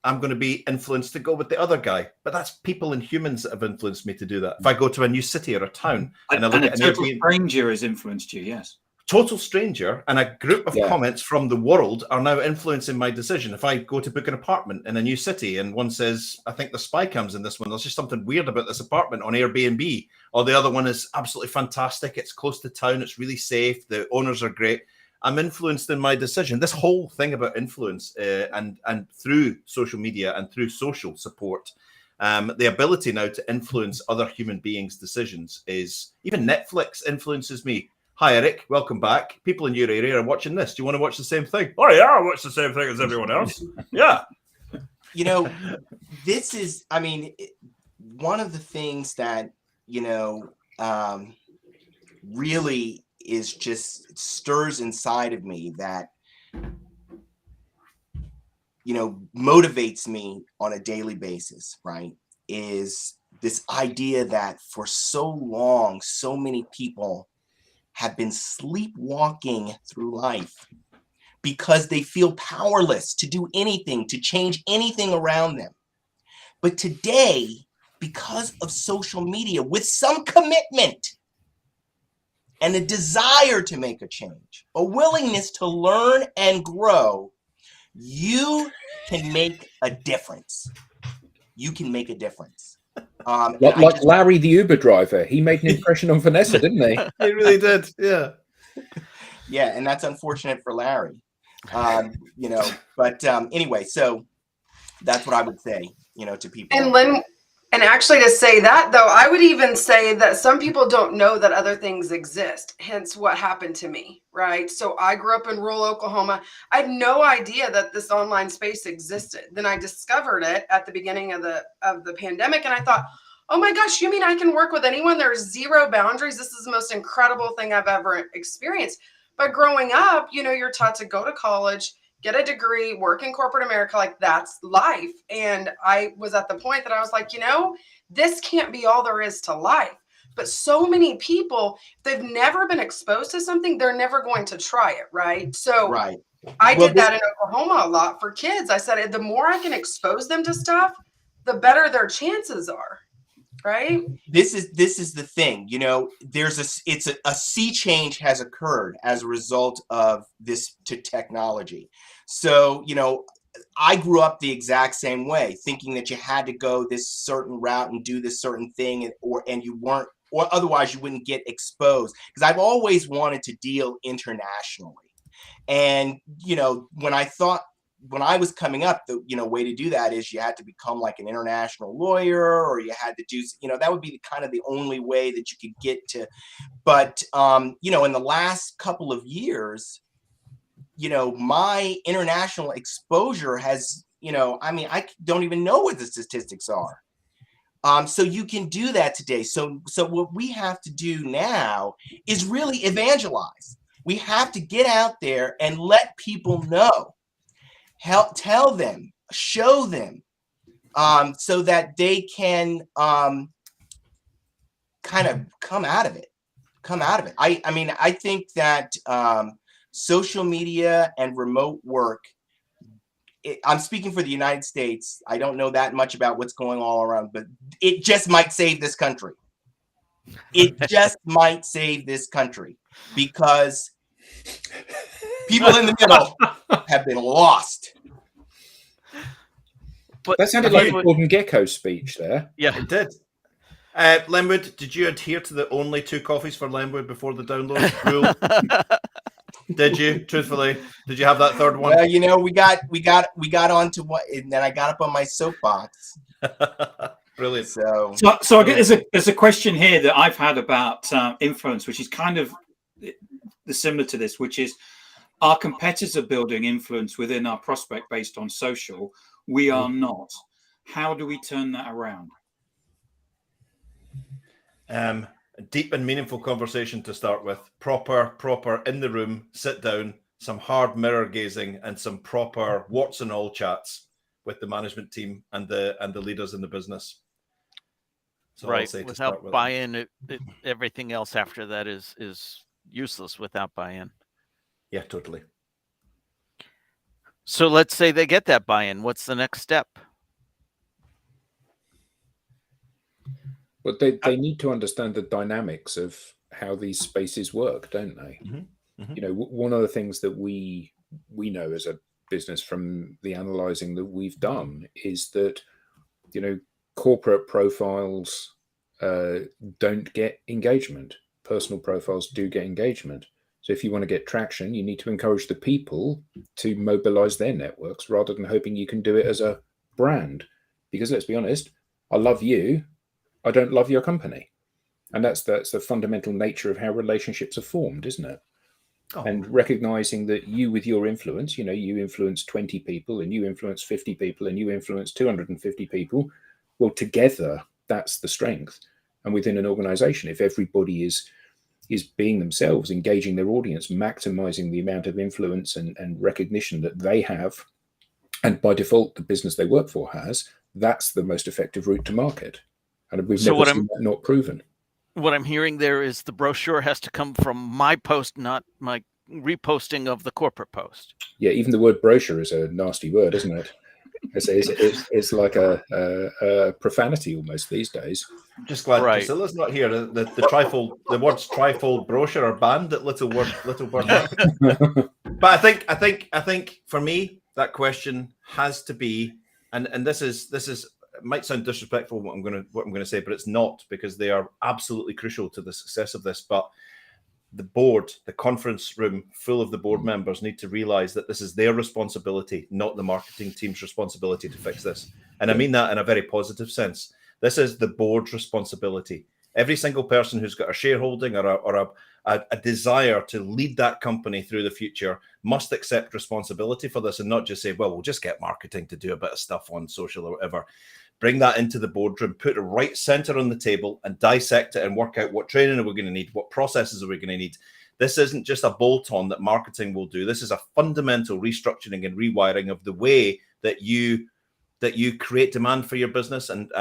I'm going to be influenced to go with the other guy. But that's people and humans that have influenced me to do that. If I go to a new city or a town and I look at a total stranger has influenced you, yes. Total stranger and a group of comments from the world are now influencing my decision. If I go to book an apartment in a new city and one says, I think the spy cams in this one, there's just something weird about this apartment on Airbnb, or the other one is absolutely fantastic, it's close to town, it's really safe, the owners are great, I'm influenced in my decision. This whole thing about influence and through social media and through social support, the ability now to influence other human beings' decisions is, even Netflix influences me. Hi, Eric. Welcome back. People in your area are watching this. Do you want to watch the same thing? Oh, yeah, I'll watch the same thing as everyone else. Yeah. This is, one of the things that, really is just stirs inside of me that, motivates me on a daily basis, right? Is this idea that for so long, so many people have been sleepwalking through life because they feel powerless to do anything, to change anything around them. But today, because of social media, with some commitment and a desire to make a change, a willingness to learn and grow, you can make a difference. You can make a difference. Like Larry, the Uber driver, he made an impression on Vanessa, didn't he? He really did. Yeah. Yeah, and that's unfortunate for Larry. But anyway, so that's what I would say, to people. And Lynn, and actually to say that though, I would even say that some people don't know that other things exist. Hence what happened to me, right? So I grew up in rural Oklahoma. I had no idea that this online space existed. Then I discovered it at the beginning of the pandemic, and I thought, oh my gosh, you mean I can work with anyone? There's zero boundaries. This is the most incredible thing I've ever experienced. But growing up, you're taught to go to college, get a degree, work in corporate America, like that's life. And I was at the point that I was like, this can't be all there is to life. But so many people, they've never been exposed to something, they're never going to try it, right? So Right. I Well, did that in Oklahoma a lot for kids. I said, the more I can expose them to stuff, the better their chances are, right? This is the thing, you know, there's a sea change has occurred as a result of this to technology. So, you know, I grew up the exact same way, thinking that you had to go this certain route and do this certain thing, and you weren't, or otherwise you wouldn't get exposed. Because I've always wanted to deal internationally. And, you know, when I was coming up, the, you know, way to do that is you had to become like an international lawyer, or you had to do, you know, that would be kind of the only way that you could get to. But, you know, in the last couple of years, you know, my international exposure has, you know, I mean, I don't even know what the statistics are. So you can do that today. So what we have to do now is really evangelize. We have to get out there and let people know, tell them, show them, so that they can kind of come out of it. I mean, I think that social media and remote work, I'm speaking for the United States. I don't know that much about what's going all around, but it just might save this country. It just might save this country, because people in the middle have been lost. But That sounded like a Gordon Gekko speech there. yeah, It did. Lenwood, did you adhere to the only 2 coffees for Lenwood before the download rule? Did you, truthfully? Did you have that third one? Well, you know, we got onto what, and then I got up on my soapbox. Brilliant. So I get there's a question here that I've had about influence, which is kind of similar to this, which is, our competitors are building influence within our prospect based on social. We are not. How do we turn that around? A deep and meaningful conversation to start with. Proper in the room, sit down, some hard mirror gazing, and some proper warts and all chats with the management team and the leaders in the business. So right. Without buy-in, everything else after that is useless without buy-in. Yeah, totally. So let's say they get that buy-in. What's the next step? Well, they need to understand the dynamics of how these spaces work, don't they? Mm-hmm. Mm-hmm. You know, one of the things that we know as a business from the analyzing that we've done is that, you know, corporate profiles don't get engagement. Personal profiles do get engagement. So if you want to get traction, you need to encourage the people to mobilize their networks rather than hoping you can do it as a brand. Because let's be honest, I love you, I don't love your company. And that's the fundamental nature of how relationships are formed, isn't it? Oh. And recognizing that you, with your influence, you know, you influence 20 people and you influence 50 people and you influence 250 people. Well, together, that's the strength. And within an organization, if everybody is being themselves, engaging their audience, maximizing the amount of influence and recognition that they have, and by default, the business they work for has, that's the most effective route to market. And we've never seen that not proven. What I'm hearing there is the brochure has to come from my post, not my reposting of the corporate post. Yeah, even the word brochure is a nasty word, isn't it? It's like a profanity almost these days. I'm just glad Priscilla's not here. The words trifold brochure are banned at Little Word. But I think for me that question has to be, and this is it might sound disrespectful what I'm going to say, but it's not, because they are absolutely crucial to the success of this. But the board, the conference room full of the board members, need to realize that this is their responsibility, not the marketing team's responsibility to fix this. And I mean that in a very positive sense. This is the board's responsibility. Every single person who's got a shareholding or a desire to lead that company through the future must accept responsibility for this and not just say, well, we'll just get marketing to do a bit of stuff on social or whatever. Bring that into the boardroom, put it right center on the table and dissect it and work out what training are we going to need, what processes are we going to need. This isn't just a bolt-on that marketing will do. This is a fundamental restructuring and rewiring of the way that you create demand for your business and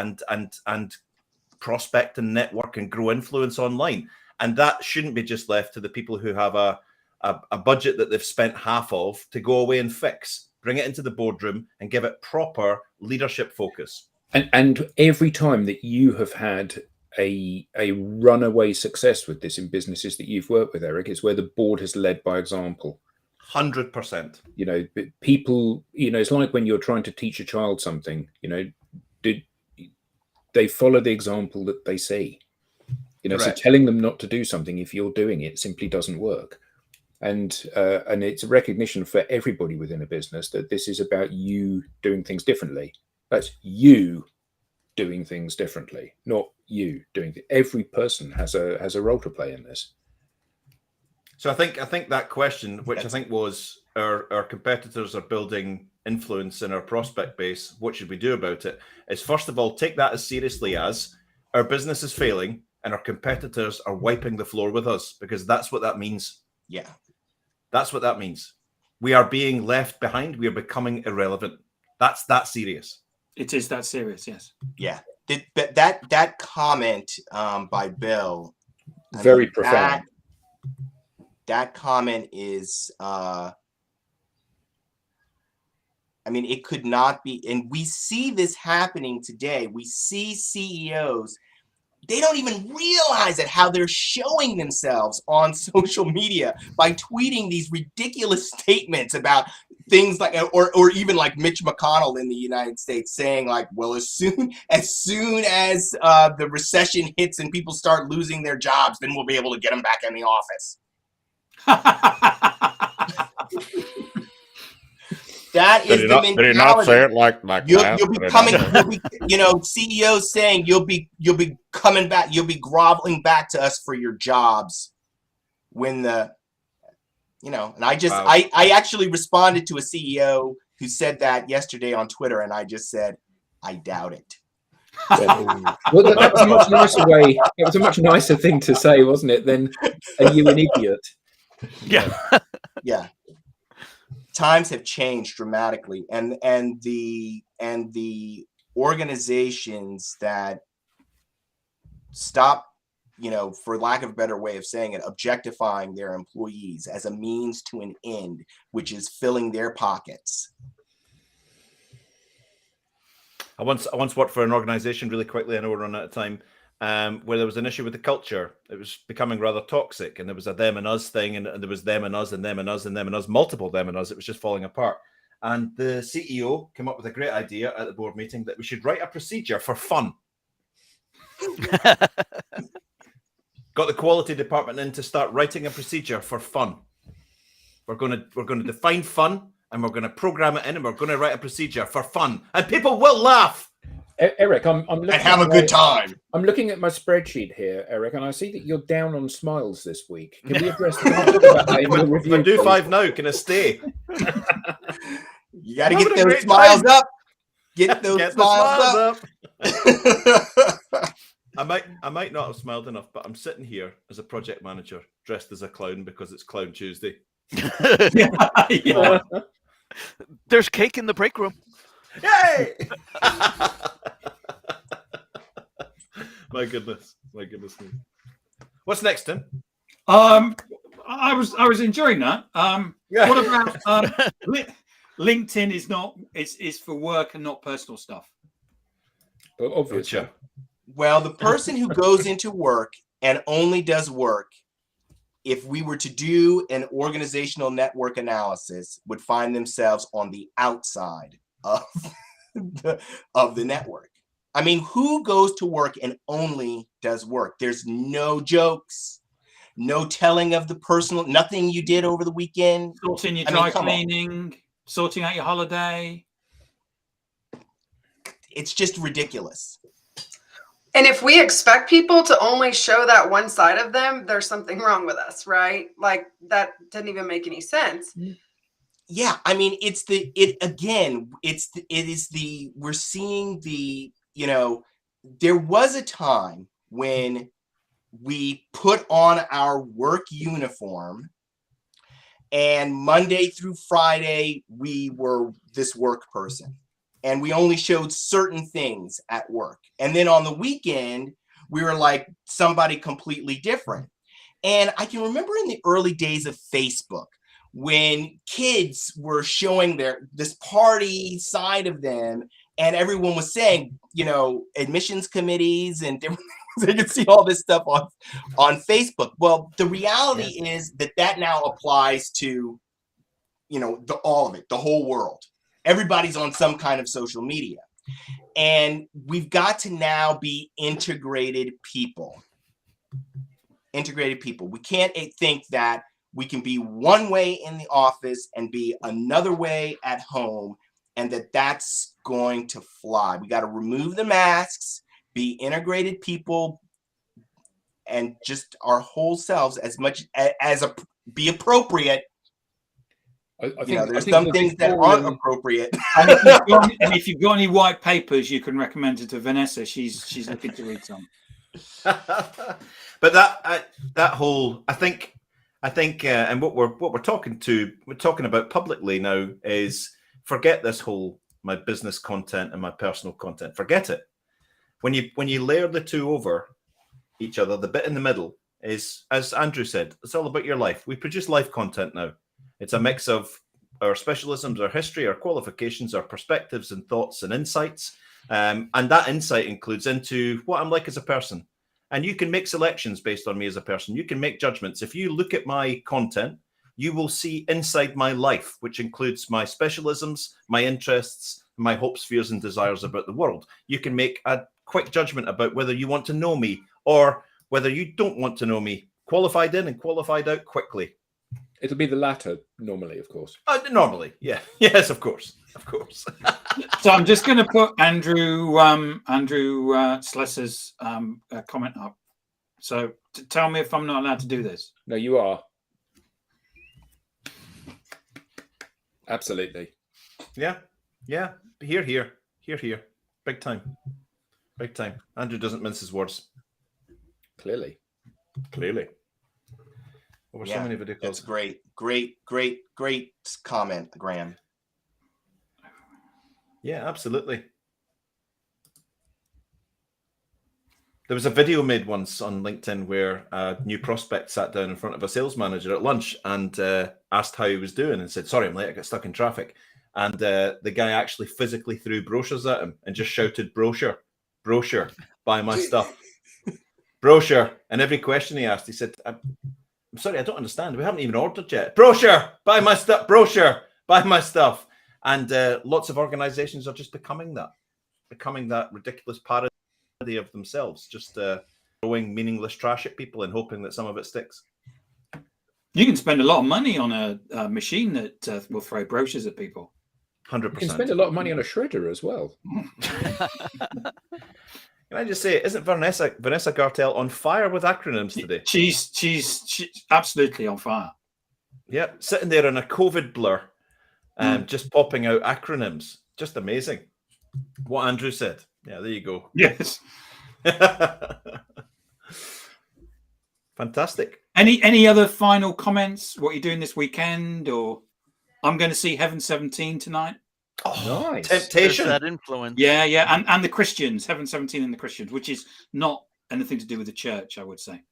prospect and network and grow influence online. And that shouldn't be just left to the people who have a budget that they've spent half of to go away and fix. Bring it into the boardroom and give it proper leadership focus. And every time that you have had a runaway success with this in businesses that you've worked with, Eric, is where the board has led by example. 100%. You know, people, you know, it's like when you're trying to teach a child something, you know, they follow the example that they see. You know, Correct. so telling them not to do something if you're doing it simply doesn't work. And it's a recognition for everybody within a business that this is about you doing things differently. That's you doing things differently, not you doing it. Every person has a role to play in this. So I think that question, which I think was our competitors are building influence in our prospect base, what should we do about it, is first of all, take that as seriously as our business is failing and our competitors are wiping the floor with us, because that's what that means. Yeah. That's what that means. We are being left behind. We are becoming irrelevant. That's that serious. It is that serious, yes. Yeah. That comment by Bill, Very profound. That comment is, I mean, it could not be. And we see this happening today. We see CEOs, they don't even realize it, how they're showing themselves on social media by tweeting these ridiculous statements about things like, or even like Mitch McConnell in the United States saying like, well, as soon as the recession hits and people start losing their jobs, then we'll be able to get them back in the office. That is the mentality. Did he not say it like that? You'll be coming, you know, CEOs saying you'll be coming back, you'll be groveling back to us for your jobs when the, you know, and Wow. I actually responded to a CEO who said that yesterday on Twitter, and I just said, I doubt it. Well, that was a much nicer way. It was a much nicer thing to say, wasn't it, than "Are you an idiot?" Yeah. Yeah. Times have changed dramatically, and the organizations that stop, you know, for lack of a better way of saying it, objectifying their employees as a means to an end, which is filling their pockets. I once worked for an organization, really quickly, I know we're running out of time, where there was an issue with the culture. It was becoming rather toxic, and there was a them and us thing, and there was them and us and them and us and them and us, multiple them and us. It was just falling apart. And the CEO came up with a great idea at the board meeting that we should write a procedure for fun. Got the quality department in to start writing a procedure for fun. We're going to define fun, and we're going to program it in, and we're going to write a procedure for fun, and people will laugh. Eric, I'm looking And have a good time. I'm looking at my spreadsheet here, Eric, and I see that you're down on smiles this week. Can we address that in the review? If I do please? 5 now, can I stay? You got to Having get a those great smiles time. up. Get those Get the smiles smiles up. up. I might not have smiled enough, but I'm sitting here as a project manager dressed as a clown because it's Clown Tuesday. Yeah. There's cake in the break room. Yay! My goodness me. What's next, Tim? I was enjoying that. What about LinkedIn is for work and not personal stuff? Well, obviously. Gotcha. Well, the person who goes into work and only does work, if we were to do an organizational network analysis, would find themselves on the outside of the network. I mean, who goes to work and only does work? There's no jokes, no telling of the personal, nothing you did over the weekend. Sorting your I mean, dry come on. cleaning, sorting out your holiday. It's just ridiculous. And if we expect people to only show that one side of them, there's something wrong with us, right? Like that didn't even make any sense. Yeah, I mean, we're seeing the, you know, there was a time when we put on our work uniform and Monday through Friday, we were this work person and we only showed certain things at work. And then on the weekend, we were like somebody completely different. And I can remember in the early days of Facebook, when kids were showing this party side of them, and everyone was saying, you know, admissions committees and different things. They could see all this stuff on Facebook. Well, the reality is that now applies to, you know, all of it, the whole world. Everybody's on some kind of social media. And we've got to now be integrated people. Integrated people. We can't think that we can be one way in the office and be another way at home, and that's going to fly. We got to remove the masks, be integrated people, and just our whole selves as much as be appropriate. I You know, think there's some things that aren't appropriate. And if you've got any white papers, you can recommend it to Vanessa. She's looking to read some. But that whole, I think, and what we're talking about publicly now is forget this whole my business content and my personal content. Forget it. When you layer the two over each other, the bit in the middle is, as Andrew said, it's all about your life. We produce life content now. It's a mix of our specialisms, our history, our qualifications, our perspectives and thoughts and insights. And that insight includes into what I'm like as a person. And you can make selections based on me as a person. You can make judgments. If you look at my content, you will see inside my life, which includes my specialisms, my interests, my hopes, fears, and desires about the world. You can make a quick judgment about whether you want to know me or whether you don't want to know me. Qualified in and qualified out quickly. It'll be the latter normally, of course. Normally, yeah. Yes, of course. Of course. So I'm just going to put Andrew Slesser's comment up. So tell me if I'm not allowed to do this. No, you are. Absolutely. Yeah. Here. Big time. Andrew doesn't mince his words. Clearly. Over so many video calls. That's great comment, Graham. Yeah, absolutely. There was a video made once on LinkedIn where a new prospect sat down in front of a sales manager at lunch and asked how he was doing and said, "Sorry, I'm late. I got stuck in traffic." And the guy actually physically threw brochures at him and just shouted, "Brochure, buy my stuff." Brochure. And every question he asked, he said, I'm sorry, I don't understand. We haven't even ordered yet. Brochure, buy my stuff. Brochure, buy my stuff. And lots of organizations are just becoming that ridiculous parody of themselves, just throwing meaningless trash at people and hoping that some of it sticks. You can spend a lot of money on a machine that will throw brochures at people. 100%. You can spend a lot of money on a shredder as well. Can I just say, isn't Vanessa Gartel on fire with acronyms today? She's absolutely on fire. Yeah, sitting there in a COVID blur, just popping out acronyms. Just amazing. What Andrew said. Yeah, there you go. Yes. Fantastic. Any other final comments? What are you doing this weekend? Or I'm going to see Heaven 17 tonight. Oh, nice. Temptation. There's that influence. Yeah, and the Christians, Heaven 17 and the Christians, which is not anything to do with the church, I would say.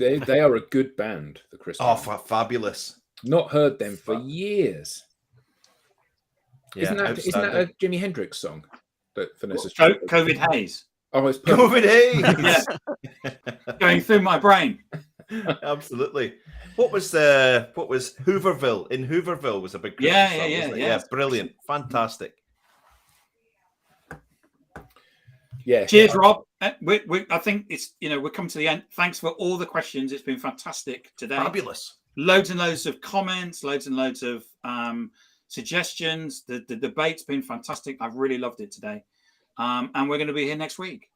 They are a good band, the Christians. Oh, fabulous. Not heard them for years. Yeah, Isn't that a Jimi Hendrix song that Vanessa's COVID haze. Oh, it's COVID haze. Yeah. Going through my brain. Absolutely. What was Hooverville? In Hooverville was a big Christmas song, wasn't it? Yeah, brilliant, fantastic. Yeah. Cheers, Rob. I think it's we're coming to the end. Thanks for all the questions. It's been fantastic today. Fabulous. Loads and loads of comments. Loads and loads of suggestions. The debate's been fantastic. I've really loved it today. And we're going to be here next week.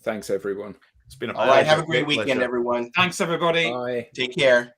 Thanks, everyone. It's been a all right. Have a great weekend, everyone. Thanks, everybody. Bye. Take care.